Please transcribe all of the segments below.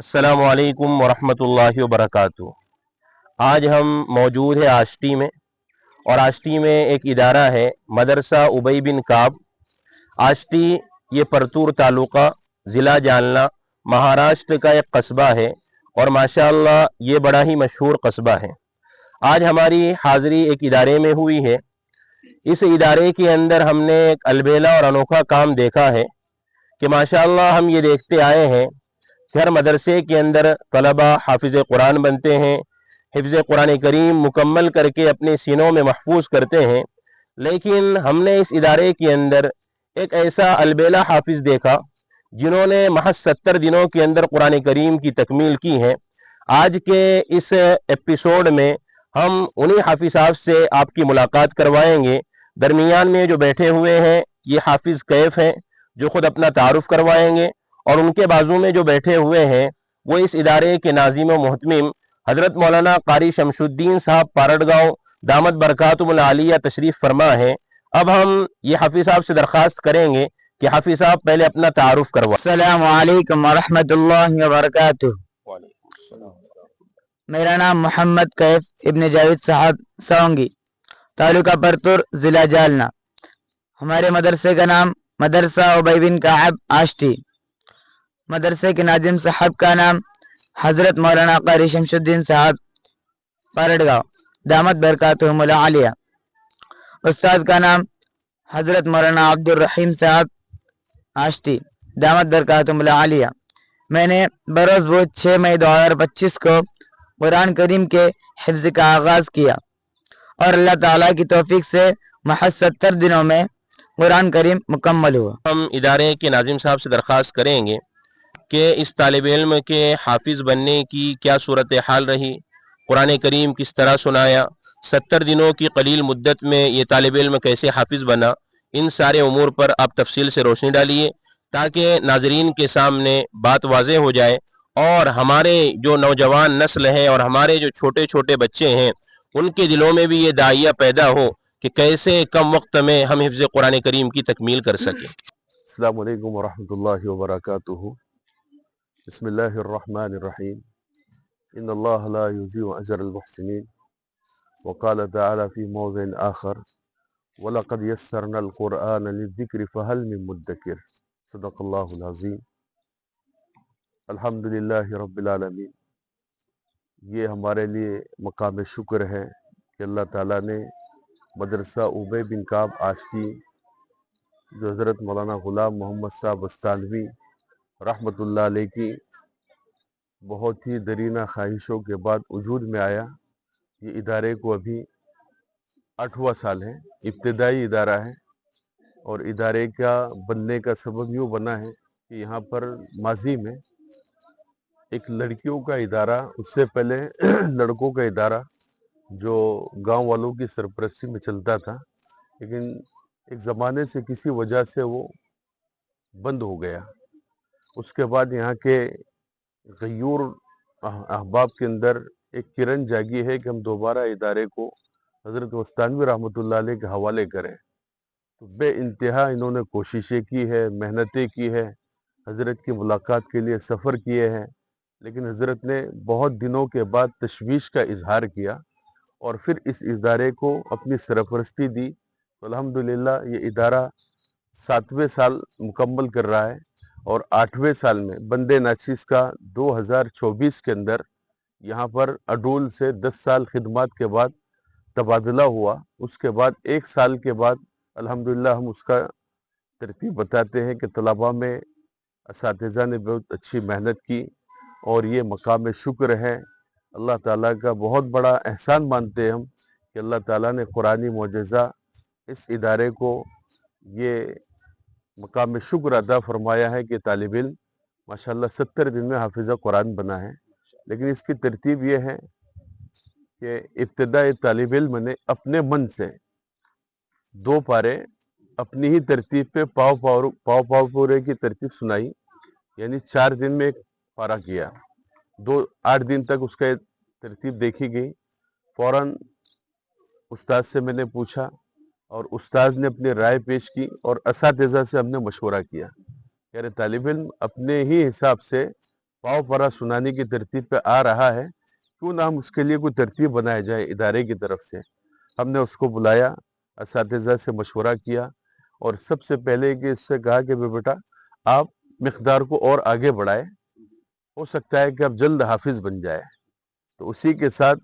अस्सलामु अलैकुम वरहमतुल्लाहि वबरकातुहू। आज हम मौजूद है आष्टी में, और आष्टी में एक इदारा है मदरसा उबई बिन काब। आष्टी ये परतूर तालुका ज़िला जालना महाराष्ट्र का एक कस्बा है, और माशाअल्लाह ये बड़ा ही मशहूर कस्बा है। आज हमारी हाज़री एक इदारे में हुई है। इस इदारे के अंदर हमने एक अलबेला और अनोखा काम देखा है कि माशाअल्लाह हम ये देखते आए हैं कि हर मदरसे के अंदर तलबा हाफिज़ कुरान बनते हैं, हिफ्ज़ कुरान करीम मुकम्मल करके अपने सीनों में महफूज करते हैं। लेकिन हमने इस इदारे के अंदर एक ऐसा अलबेला हाफिज़ देखा जिन्होंने महज 70 दिनों के अंदर कुरान करीम की तकमील की है। आज के इस एपिसोड में हम उन्हीं हाफिज़ साहब से आपकी मुलाकात करवाएंगे। दरमियान में जो बैठे हुए हैं ये हाफिज़ कैफ हैं, जो ख़ुद अपना तारुफ करवाएंगे, और उनके बाजू में जो बैठे हुए हैं वो इस इदारे के नाज़िम व मुहतमिम हज़रत मौलाना कारी शमशुद्दीन साहब पारड़गांव दामत बरकातुहुल आलिया तशरीफ़ फरमा है। अब हम ये हाफिज़ साहब से दरख्वास्त करेंगे कि हाफिज़ साहब पहले अपना तारुफ करवा। अस्सलामु अलैकुम वरहमतुल्लाहि वबरकातुहू। मेरा नाम मोहम्मद कैफ इब्न जावेद साहब सौंगी, तालुका परतूर, ज़िला जालना। हमारे मदरसे का नाम मदरसा उबई बिन काब आष्टी। मदरसे के नाजिम साहब का नाम हज़रत मौलाना कारी शमशुद्दीन साहब पारड़गांव दामत बरकातुहुल आलिया। उस्ताद का नाम हज़रत मौलाना अब्दुल रहीम साहब आष्टी दामत बरकातुहुल आलिया। मैंने बरोज़ वो 6 मई 2025 को कुरान करीम के हिफ्ज़ का आगाज़ किया, और अल्लाह ताला की तौफीक से महज 70 दिनों में कुरान करीम मुकम्मल हुआ। हम इदारे के नाजिम साहब से दरख्वास्त करेंगे कि इस तालिब इल्म के हाफिज़ बनने की क्या सूरत हाल रही, कुरान करीम किस तरह सुनाया, 70 दिनों की कलील मुद्दत में ये तालिब इल्म कैसे हाफिज़ बना, इन सारे उमूर पर आप तफसील से रोशनी डालिए ताकि नाजरीन के सामने बात वाज़े हो जाए, और हमारे जो नौजवान नस्ल है और हमारे जो छोटे छोटे बच्चे हैं उनके दिलों में भी ये दाइया पैदा हो कि कैसे कम वक्त में हम हिफ्ज़ कुरान करीम की तकमील कर सकें। अस्सलामु अलैकुम वरहमतुल्लाहि वबरकातुहू। बिस्मिल्लाहिर्रहमानिर्रहीम। इन्नल्लाह ला युज़ीउ अजरल मुहसिनीन वक़ाल तआला फ़ी मौज़िन आख़र वलक़द यस्सरनल क़ुरआन लिज़्ज़िक्रि फ़हल मिन मुद्दकिर। सदक़ल्लाहुल अज़ीम। अल्हम्दुलिल्लाहि रब्बिल आलमीन। ये हमारे लिए मकाम शुक्र है कि अल्लाह ताला ने मदरसा उबई बिन काब आष्टी, जो हज़रत मौलाना ग़ुलाम मोहम्मद साहब बस्तानवी रहमतुल्लाह अलैह की बहुत ही दरीना ख्वाहिशों के बाद वजूद में आया। ये इदारे को अभी 8वां साल है, इब्तिदाई इदारा है, और इदारे का बनने का सबब यूँ बना है कि यहाँ पर माजी में एक लड़कियों का इदारा, उससे पहले लड़कों का इदारा जो गांव वालों की सरपरस्ती में चलता था, लेकिन एक ज़माने से किसी वजह से वो बंद हो गया। उसके बाद यहाँ के गयूर अहबाब के अंदर एक किरण जागी है कि हम दोबारा इदारे को हज़रत वस्तानवी रहमतुल्लाह अलैह के हवाले करें। तो बे इंतहा इन्होंने कोशिशें की है, मेहनतें की है, हज़रत की मुलाकात के लिए सफ़र किए हैं, लेकिन हज़रत ने बहुत दिनों के बाद तशवीश का इजहार किया और फिर इस इदारे को अपनी सरपरस्ती दी। तो अल्हम्दुलिल्लाह ये इदारा 7वें साल मुकम्मल कर रहा है, और 8वें साल में बंदे नाचिस का 2024 के अंदर यहाँ पर अडूल से 10 साल खिदमत के बाद तबादला हुआ। उसके बाद 1 साल के बाद अल्हम्दुलिल्लाह हम उसका तरतीब बताते हैं कि तलबा में असातिज़ा ने बहुत अच्छी मेहनत की, और ये मकाम शुक्र है, अल्लाह ताला का बहुत बड़ा एहसान मानते हैं हम कि अल्लाह ताला ने कुरानी मोजज़ा इस इदारे को ये मकाम शुक्र अदा फरमाया है कि तालिब इल्म माशाअल्लाह 70 दिन में हाफिज़ा कुरान बना है। लेकिन इसकी तरतीब ये है कि इब्तिदाई तालिब इल्म ने अपने मन से 2 पारे अपनी ही तरतीब पे पाव पूरे की तरतीब सुनाई, यानी 4 दिन में 1 पारा किया। 8 दिन तक उसका तरतीब देखी गई। फ़ौरन उस्ताद से मैंने पूछा, और उस्ताद ने अपनी राय पेश की, और असातिज़ा से हमने मशवरा किया। यानी तालिब इल्म अपने ही हिसाब से पाव परा सुनाने की तरतीब पे आ रहा है, क्यों ना हम उसके लिए कोई तरतीब बनाया जाए इदारे की तरफ से। हमने उसको बुलाया, असातिज़ा से मशवरा किया और सबसे पहले कि इससे कहा कि बेटा आप मिक़दार को और आगे बढ़ाएं, हो सकता है कि आप जल्द हाफिज़ बन जाए। तो उसी के साथ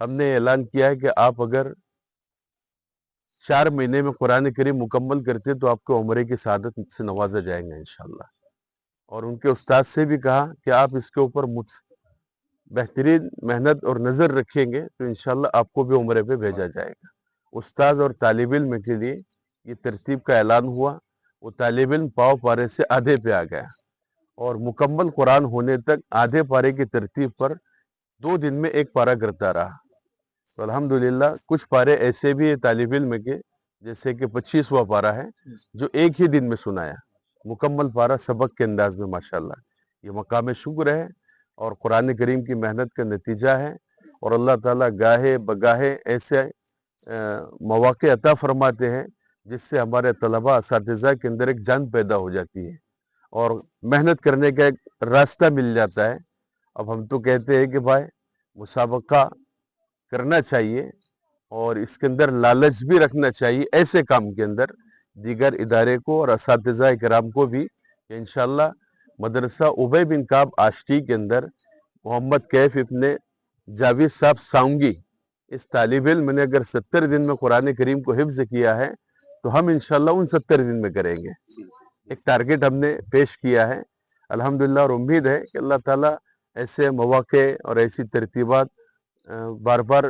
हमने ऐलान किया है कि आप अगर 4 महीने में कुरान करीम मुकम्मल करते तो आपको उम्रे की सआदत से नवाजा जाएगा इंशाअल्लाह। और उनके उस्ताद से भी कहा कि आप इसके ऊपर बेहतरीन मेहनत और नज़र रखेंगे तो इंशाअल्लाह आपको भी उम्रे पे भेजा जाएगा। उस्ताद और तालिब इल्म के लिए ये तरतीब का ऐलान हुआ। वो तालिब इल्म पाव पारे से आधे पे आ गया और मुकम्मल कुरान होने तक आधे पारे की तरतीब पर 2 दिन में 1 पारा करता रहा। तो अल्हम्दुलिल्लाह कुछ पारे ऐसे भी है तालिब इल्म के, जैसे कि 25वां पारा है, जो एक ही दिन में सुनाया, मुकम्मल पारा सबक के अंदाज में माशाअल्लाह। ये मकाम शुक्र है और कुरान करीम की मेहनत का नतीजा है। और अल्लाह ताला गाहे बगाहे ऐसे मौक़े अता फरमाते हैं जिससे हमारे तलबा असातिज़ा के अंदर एक जान पैदा हो जाती है और मेहनत करने का एक रास्ता मिल जाता है। अब हम तो कहते हैं कि भाई मुसाबका करना चाहिए और इसके अंदर लालच भी रखना चाहिए ऐसे काम के अंदर दीगर इदारे को और असातिज़ा इकराम को भी, कि इंशाअल्लाह मदरसा उबय बिन काब आश्टी के अंदर मोहम्मद कैफ इब्ने जावेद साहब साउंगी, इस तालिब इल्म ने अगर 70 दिन में कुरान करीम को हिफ्ज़ किया है तो हम इंशाअल्लाह उन 70 दिन में करेंगे। एक टारगेट हमने पेश किया है अल्हम्दुलिल्लाह और उम्मीद है कि अल्लाह ताला ऐसे मौक़े और ऐसी तरतीबात बार बार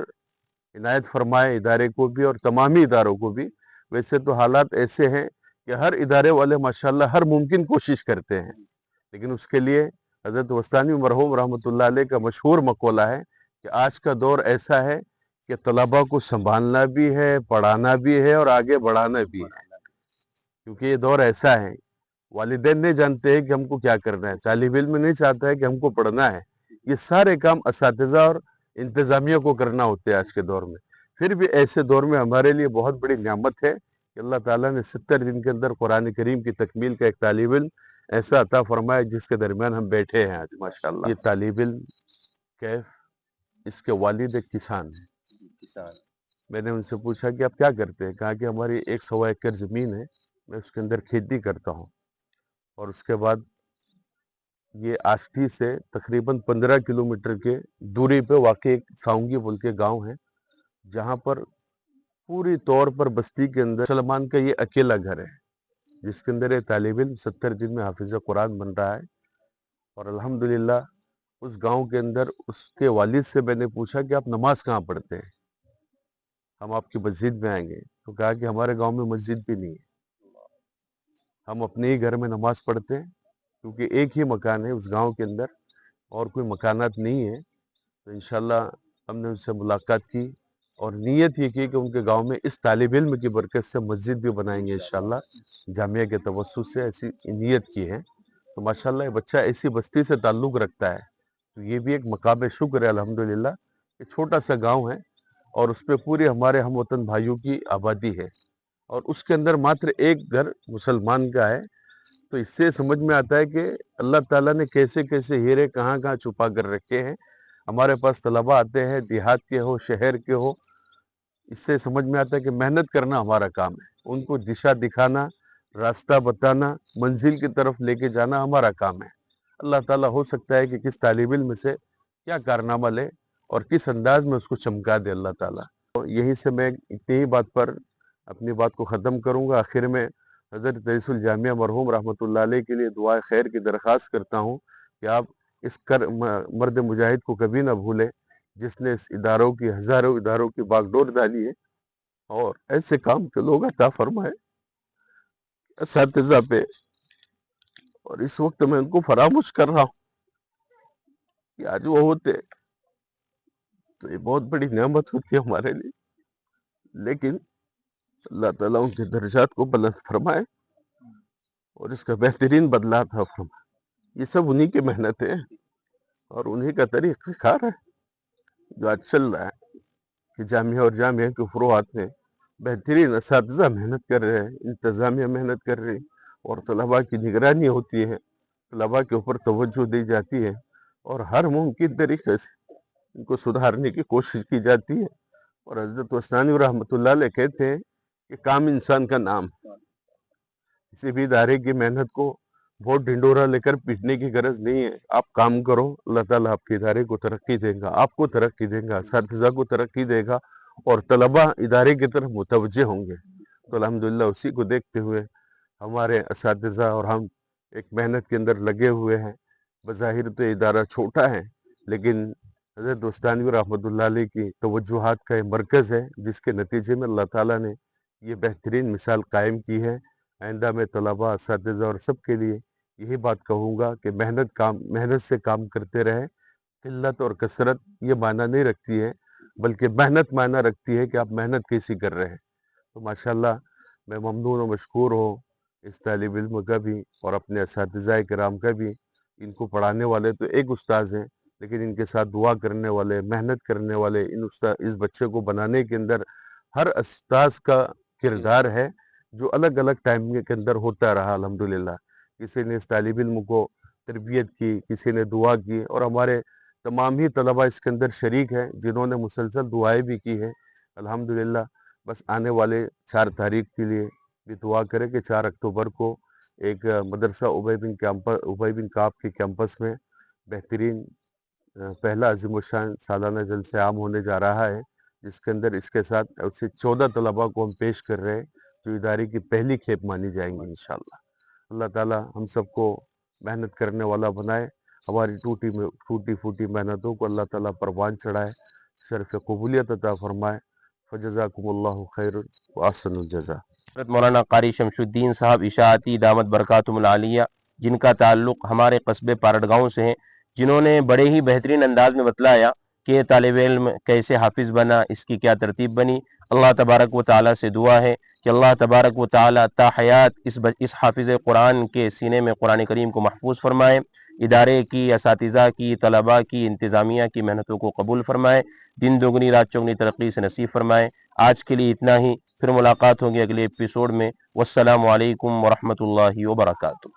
इनायत फरमाए इदारे को भी और तमामी इदारों को भी। वैसे तो हालात ऐसे हैं कि हर इदारे वाले माशाअल्लाह हर मुमकिन कोशिश करते हैं, लेकिन उसके लिए हज़रत वस्तानी मरहूम रहमतुल्लाह अलैह का मशहूर मक़ौला है कि आज का दौर ऐसा है कि तलबा को संभालना भी है, पढ़ाना भी है और आगे बढ़ाना भी है। क्योंकि ये दौर ऐसा है, वालिदैन नहीं जानते हैं कि हमको क्या करना है, तालिब इल्म नहीं चाहता है कि हमको पढ़ना है। ये सारे काम असातिज़ा और इंतज़ामिया को करना होते हैं आज के दौर में। फिर भी ऐसे दौर में हमारे लिए बहुत बड़ी नियामत है कि अल्लाह ताला ने 70 दिन के अंदर कुरान करीम की तकमील का एक तालिब इल्म ऐसा अता फरमाया जिसके दरमियान हम बैठे हैं आज माशाअल्लाह। ये तालिब इल्म कैफ, इसके वालिद एक किसान हैं। मैंने उनसे पूछा कि आप क्या करते हैं? कहा कि हमारी 1 सवा एकड़ ज़मीन है, मैं उसके अंदर खेती करता हूँ। और उसके बाद ये आष्टी से तकरीबन 15 किलोमीटर के दूरी पे वाक़ई एक साउंगी बोल के गाँव है, जहाँ पर पूरी तौर पर बस्ती के अंदर सलमान का ये अकेला घर है, जिसके अंदर ये तालिब इल्म 70 दिन में हाफ़िज़ कुरान बन रहा है। और अल्हम्दुलिल्लाह उस गाँव के अंदर उसके वालिद से मैंने पूछा कि आप नमाज कहाँ पढ़ते हैं? हम आपकी मस्जिद में आएंगे। तो कहा कि हमारे गाँव में मस्जिद भी नहीं है, हम अपने ही घर में नमाज पढ़ते हैं, क्योंकि एक ही मकान है उस गांव के अंदर और कोई मकानात नहीं है। तो इंशाअल्लाह हमने उनसे मुलाकात की और नीयत ये की कि उनके गांव में इस तालिब इल्म की बरकत से मस्जिद भी बनाएंगे इंशाअल्लाह, जामिया के तवस्सुत से ऐसी नीयत की है। तो माशाअल्लाह ये बच्चा ऐसी बस्ती से ताल्लुक़ रखता है, तो ये भी एक मकाम शुक्र है अल्हम्दुलिल्लाह। ये छोटा सा गाँव है और उस पे पूरे हमारे हमवतन भाइयों की आबादी है और उसके अंदर मात्र एक घर मुसलमान का है। तो इससे समझ में आता है कि अल्लाह ताला ने कैसे-कैसे हीरे कहाँ-कहाँ छुपा कर रखे हैं। हमारे पास तलबा आते हैं, देहात के हो, शहर के हो, इससे समझ में आता है कि मेहनत करना हमारा काम है। उनको दिशा दिखाना, रास्ता बताना, मंजिल की तरफ लेके जाना हमारा काम है। अल्लाह ताला हो सकता है कि किस तालिब इल्म से क्या कारनामा ले और किस अंदाज में उसको चमका दे अल्लाह ताला। तो यहीं से मैं इतनी ही बात पर अपनी बात को ख़त्म करूँगा। आखिर में हज़रत रईसुल जामिया मरहूम रहमतुल्लाह अलैह के लिए दुआ खैर की दरख्वास्त करता हूँ कि आप इस मर्द मुजाहिद को कभी ना भूलें, जिसने इस इदारों की हज़ारों इदारों की बागडोर डाली है और ऐसे काम के लोग अता फरमाए असातिज़ा पे। और इस वक्त मैं उनको फरामोश कर रहा हूँ कि आज वो होते तो ये बहुत बड़ी नेमत होती है हमारे लिए, लेकिन अल्लाह ताला उनके दर्जात को बुलंद फरमाए और इसका बेहतरीन बदला अता फरमाए। ये सब उन्हीं की मेहनत है और उन्हीं का तरीक़ाकार है जो आज चल रहा है कि जामिया और जामिया के फ़ुरूआत में बेहतरीन असातिज़ा मेहनत कर रहे हैं, इंतज़ामिया मेहनत कर रही और तलबा की निगरानी होती है। तलबा के ऊपर तवज्जो दी जाती है और हर मुमकिन तरीके से इनको सुधारने की कोशिश की जाती है। और हजरत वस्तानी रहमतुल्लाह अलैह कहते हैं कि काम इंसान का नाम है। किसी भी इदारे की मेहनत को बहुत ढिंडोरा लेकर पीटने की गरज नहीं है। आप काम करो, अल्लाह ताला आपके इदारे को तरक्की देगा, आपको तरक्की देगा, असातिज़ा को तरक्की देगा और तलबा इदारे की तरफ मुतवज्जे होंगे। तो अल्हम्दुलिल्लाह उसी को देखते हुए हमारे असातिज़ा और हम एक मेहनत के अंदर लगे हुए हैं। बज़ाहिर तो इदारा छोटा है, लेकिन हज़रत दोस्तानी रहमतुल्लाह अलैह की तवज्जुहात का ये मरकज़ है, जिसके नतीजे में अल्लाह ताला ने ये बेहतरीन मिसाल कायम की है। आइंदा में तलबा, असातिज़ा और सब के लिए यही बात कहूँगा कि मेहनत से काम करते रहें। किल्लत और कसरत ये मायना नहीं रखती है, बल्कि मेहनत मायना रखती है कि आप मेहनत कैसी कर रहे हैं। तो माशाअल्लाह मैं ममनून और मशकूर हूँ इस तालिब इल्म का भी और अपने असातिज़ाए किराम का भी। इनको पढ़ाने वाले तो एक उस्ताद हैं, लेकिन इनके साथ दुआ करने वाले, मेहनत करने वाले, इस बच्चे को बनाने के अंदर हर उस्ताद का किरदार है, जो अलग अलग टाइम के अंदर होता रहा अल्हम्दुलिल्लाह। किसी ने इस तालिब इल्म को तरबियत की, किसी ने दुआ की और हमारे तमाम ही तलबा इसके अंदर शरीक हैं, जिन्होंने मुसलसल दुआएं भी की हैं अल्हम्दुलिल्लाह। बस आने वाले 4 तारीख के लिए भी दुआ करें कि 4 अक्टूबर को एक मदरसा उबई बिन काब के कैंपस में बेहतरीन पहला अज़ीमुशान सालाना जलसे आम होने जा रहा है, जिसके अंदर इसके साथ उससे 14 तलबा को हम पेश कर रहे हैं, जो इदारे की पहली खेप मानी जाएंगी इंशाअल्लाह। अल्लाह ताला हम सबको मेहनत करने वाला बनाए, हमारी टूटी फूटी मेहनतों को अल्लाह ताला परवान चढ़ाए, शर्फ कबूलियत अता फरमाए। फजज़ाकुमुल्लाहु खैरन व अहसनुल जज़ा। हज़रत मौलाना कारी शमशुद्दीन साहब इशाअती दामत बरकातुहुल आलिया, जिनका ताल्लुक़ हमारे कस्बे पारडगांव से है, जिन्होंने बड़े ही बेहतरीन अंदाज में बतलाया कि तालिब इल्म कैसे हाफिज़ बना, इसकी क्या तरतीब बनी। अल्लाह तबारक व तआला से दुआ है कि अल्लाह तबारक व तआला ता हयात इस हाफिज़ कुरान के सीने में कुरान करीम को महफूज फरमाए, इदारे की, असातिज़ा की, तलबा की, इंतज़ामिया की मेहनतों को कबूल फरमाए, दिन दोगुनी रात चौगुनी तरक्की से नसीब फरमाए। आज के लिए इतना ही, फिर मुलाकात होगी अगले एपिसोड में। वस्सलामु अलैकुम व रहमतुल्लाहि व बरकातुहू।